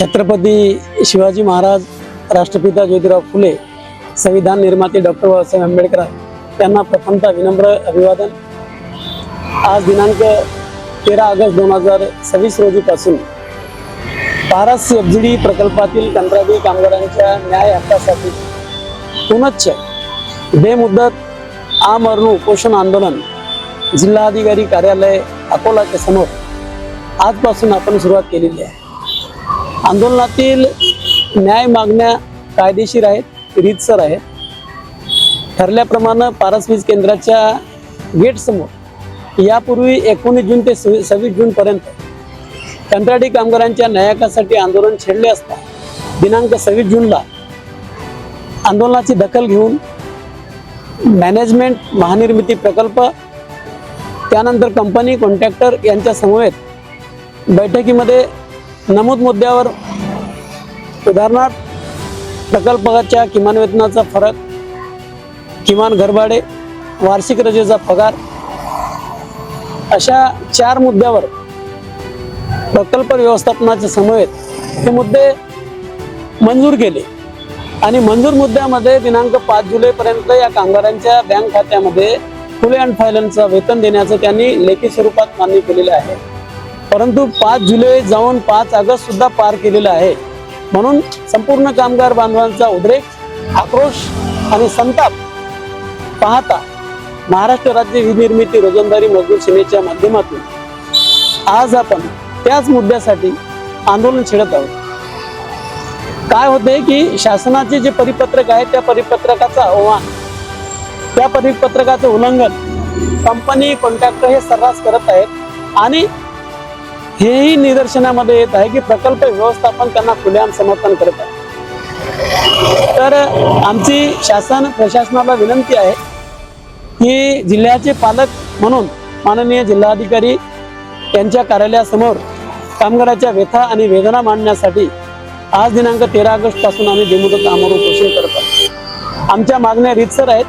छत्रपती शिवाजी महाराज, राष्ट्रपिता ज्योतिराव फुले, संविधान निर्माते डॉक्टर बाबासाहेब आंबेडकर यांना प्रथमतः विनम्र अभिवादन। आज दिनांक 13 ऑगस्ट 2026 रोजीपासून पारस FGD प्रकल्पातील कंत्राटी कामगारांच्या न्याय हक्कासाठी पुनश्च बेमुदत आमरण उपोषण आंदोलन जिल्हाधिकारी कार्यालय अकोलाच्या समोर आजपासून आपण सुरुवात केलेली आहे। आंदोलनातील न्याय मागण्या कायदेशीर आहेत, रीतसर आहेत। ठरल्याप्रमाणे पारस वीज केंद्राच्या गेट समोर यापूर्वी 19 जून ते 26 जून पर्यंत कंत्राटी कामगारांच्या न्यायासाठी आंदोलन छेडले असता दिनांक 26 जूनला आंदोलनाची दखल घेऊन मॅनेजमेंट, महानिर्मिती प्रकल्प, त्यानंतर कंपनी, कॉन्ट्रॅक्टर यांच्या समवेत बैठकीमध्ये नमूद मुद्द्यावर उदाहरणार्थ प्रकल्पाच्या किमान वेतनाचा फरक, किमान घरभाडे, वार्षिक रजेचा पगार अशा 4 मुद्द्यावर प्रकल्प व्यवस्थापनाच्या समवेत हे मुद्दे मंजूर केले आणि मंजूर मुद्द्यामध्ये दिनांक 5 जुलैपर्यंत या कामगारांच्या बँक खात्यामध्ये फुल अँड फायनान्सचं वेतन देण्याचं त्यांनी लेखी स्वरूपात मान्य केलेलं आहे। परंतु 5 जुलै जाऊन 5 ऑगस्ट सुद्धा पार केलेला आहे। म्हणून संपूर्ण कामगार बांधवांचा उद्रेक, आक्रोश आणि संताप पाहता महाराष्ट्र राज्य वीज निर्मिती रोजंदारी मजदूर सेनेच्या माध्यमातून आज आपण त्याच मुद्द्यासाठी आंदोलन छेडत आहोत। काय होते की शासनाचे जे परिपत्रक आहे त्या परिपत्रकाचा आव्हान, त्या परिपत्रकाचं उल्लंघन कंपनी, कॉन्ट्रॅक्टर हे सर्रास करत आहेत आणि हेही निदर्शनामध्ये येत आहे की प्रकल्प व्यवस्थापन त्यांना खुलेआम समर्थन करत आहे। तर आमची शासन प्रशासनाला विनंती आहे की जिल्ह्याचे पालक म्हणून माननीय जिल्हाधिकारी यांच्या कार्यालयासमोर कामगाराच्या व्यथा आणि वेदना मांडण्यासाठी आज दिनांक 13 ऑगस्ट पासून आम्ही बेमुदत आमरण उपोषण करत आहोत। आमच्या मागण्या रीतसर आहेत,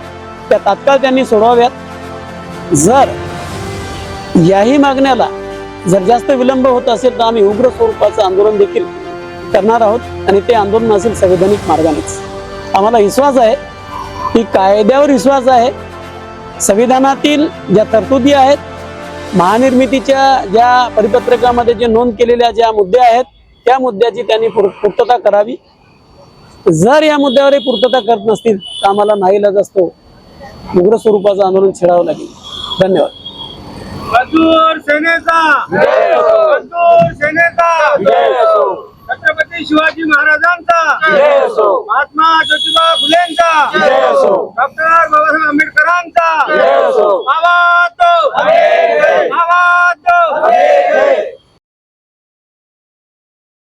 त्या तात्काळ त्यांनी सोडवाव्यात। जर याही मागण्याला जर जास्त विलंब होत असेल तर आम्ही उग्र स्वरूपाचं आंदोलन देखील करणार आहोत आणि ते आंदोलन असेल संवैधानिक मार्गानेच। आम्हाला विश्वास आहे की कायद्यावर विश्वास आहे, संविधानातील ज्या तरतुदी आहेत, महानिर्मितीच्या ज्या परिपत्रकामध्ये जे नोंद केलेल्या ज्या मुद्दे आहेत त्या मुद्द्याची त्यांनी पूर्तता करावी। जर या मुद्द्यावर पूर्तता करत नसतील तर आम्हाला नाईलाज असतो उग्र स्वरूपाचं आंदोलन छेडावं लागेल। धन्यवाद। मजदूर सेनेचा जय हो, मजदूर सेनेचा जय हो, छत्रपती शिवाजी महाराजांचा जय हो, महात्मा ज्योतिबा फुलेंचा जय हो, डॉक्टर बाबासाहेब आंबेडकरांचा जय हो, बाबा